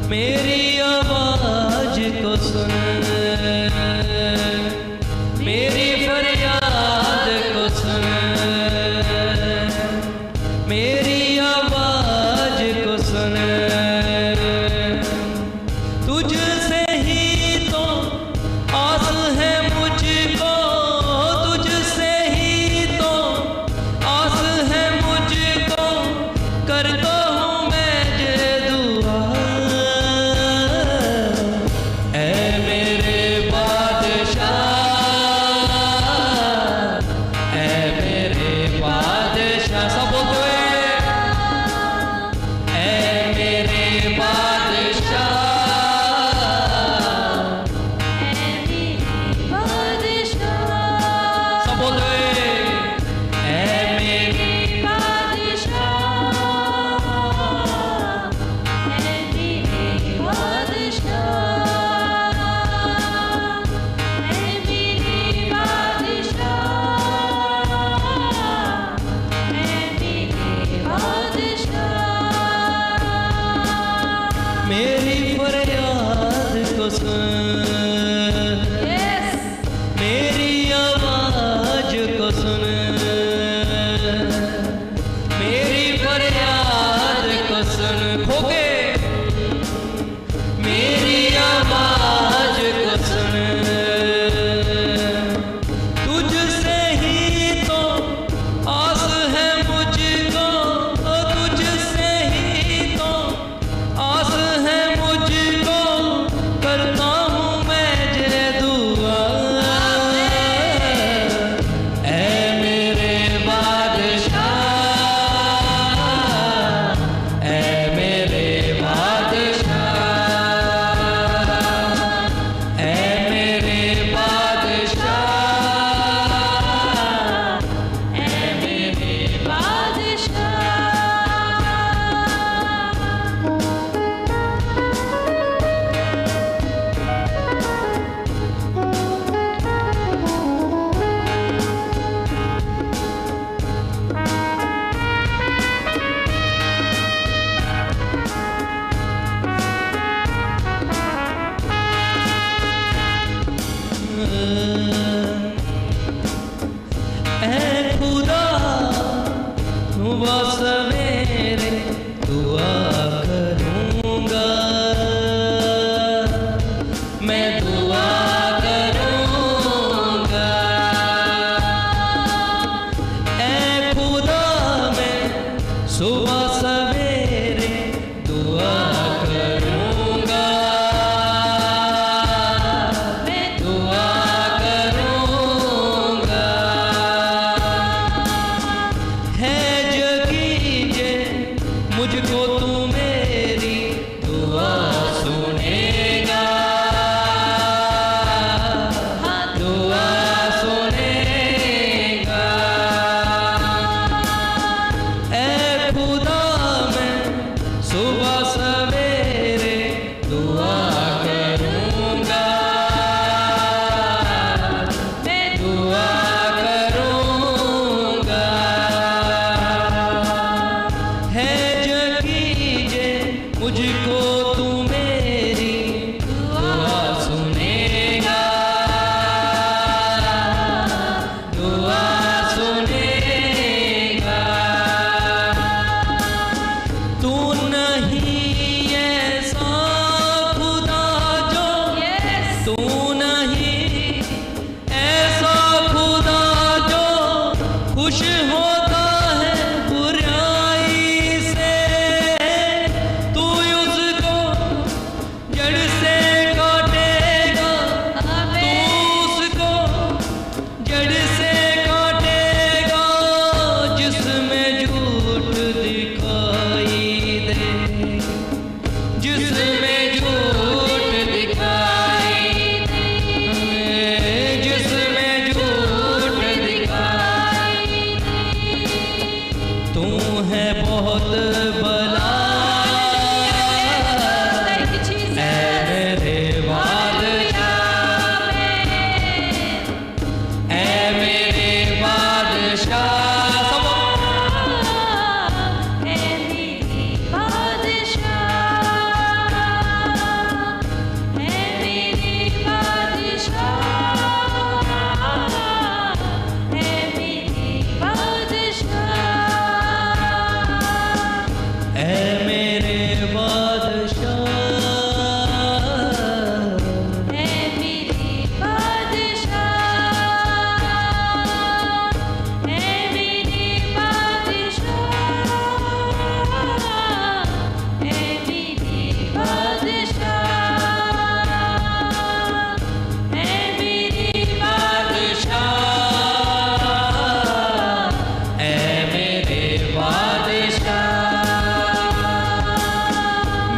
मेरी आवाज को सुन, मेरी फरियाद को सुन, मेरी आवाज को सुन। तुझसे ही तो आस है मुझको, तुझसे ही तो आस है मुझको, करता हूँ मैं जे दुआ। ऐ मेरे बादशाह, ऐ मेरे बादशाह, सब बोलते हुए ऐ मेरे बादशाह, सब बोलते हुए ऐ मेरे मेरी फरियाद को सुन, मेरी आवाज को सुन, मेरी फरियाद को सुन। खोके मेरी आवाज को सुन। तुझसे ही तो आस है मुझको, तुझसे ही तो आस है मुझको, करता हूँ मैं जे दुआ। ऐ मेरे बादशाह, ऐ मेरे बादशाह, ऐ मेरे बादशाह, ऐ मेरे ऐ खुदा सुबह सवेरे दुआ करूँगा, मैं दुआ करूँगा। ऐ खुदा मैं सुबह सवेरे दुआ करूँगा, मैं दुआ करूँगा। है जगीजे मुझको तू मेरी दुआ सुनेगा, दुआ सुनेगा। ऐ खुदा मैं सुबह सवेरे दुआ करूँगा, मैं दुआ करूँगा। है जगीजे मुझको तू मेरी दुआ सुनेगा, दुआ सुनेगा। तू नहीं ऐसा खुदा जो, तू नहीं ऐसा खुदा जो खुश होता है बुराई से। तू उसको जड़ से काटेगा, तू उसको जड़ से काटेगा, जिसमें झूठ दिखाई दे, जिसमें झूठ दिखाई दे, जिसमें झूठ दिखाई दे। तू है बहुत भला, ऐ मेरे बादशाह, ऐ मेरे बादशाह, सब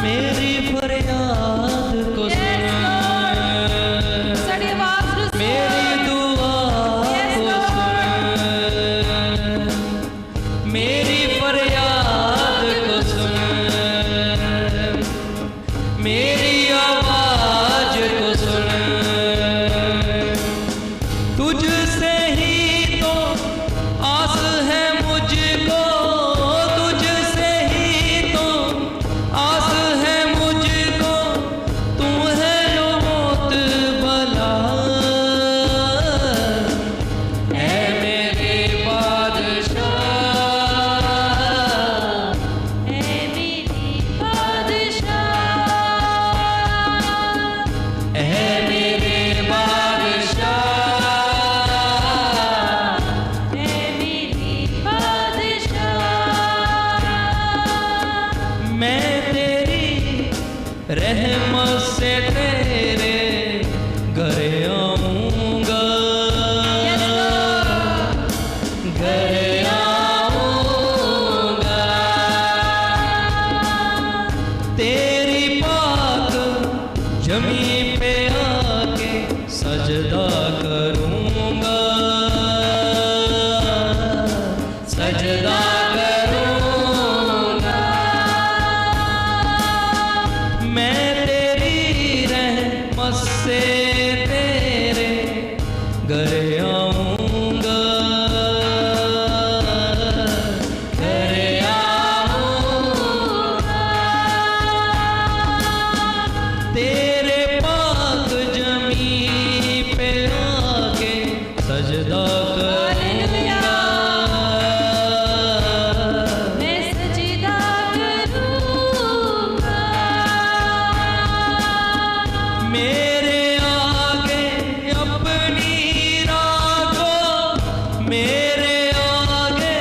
मेरी फरियाद को सुन, मेरी दुआ को सुन, मेरी फरियाद को सुन, मेरी आवाज को सुन। तुझसे ही तो आस है मुझको, तुझसे ही तो आस है मुझको, तू है लो मौत भला। ऐ मेरे बादशाह, ऐ मेरे बादशाह, ऐ मेरे बादशाह, ऐ मेरे बादशाह। मैं तेरी रहमत से तेरे घर आऊंगा, घर आऊंगा। तेरी पाक जमी पे आके सजदा करूंगा, सजदा करूंगा। मैं तेरी रहमत से तेरे घर आऊंगा, घर आऊंगा। तेरे पाक जमी पे आके सजदा करूंगा, मैं सजदा करूंगा। मेरे आगे अपनी राखो, मेरे आगे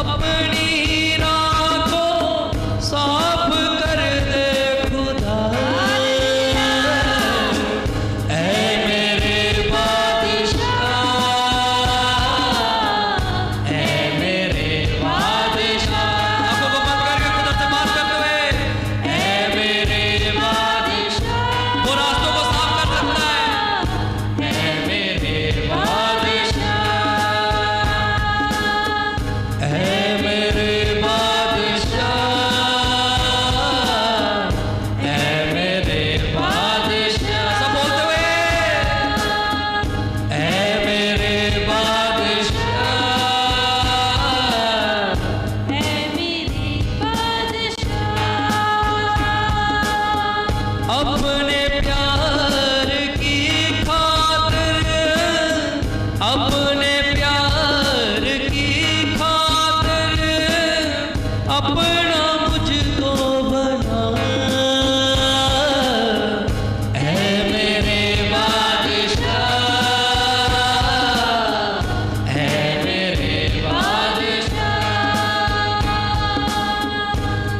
अपनी राखो, साफ कर दे खुदा। ऐ मेरे बादशाह, ऐ मेरे बादशाह। आंखों को बंद करके खुदा से बात करते हुए, ऐ मेरे बादशाह। वो रास्तों को साफ कर सकता है। ऐ मेरे बादशाह, ऐ मेरे बादशाह, ऐ मेरे बादशाह। सब बोलते हुए, ऐ मेरे बादशाह, ऐ मेरे बादशाह। अपने प्यार की खातिर, अपने प्यार की खातिर अपना मुझको बना। ऐ मेरे बादशाह, ऐ मेरे बादशाह।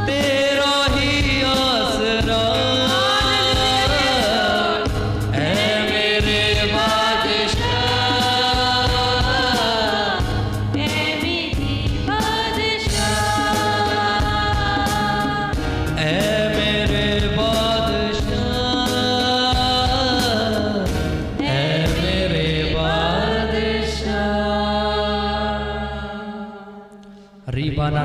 तेरा ही आसरा, ऐ मेरे बादशाह, ऐ मेरे बादशाह। ऐ मेरे बादशाह, ऐ मेरे बादशाह। रीबाना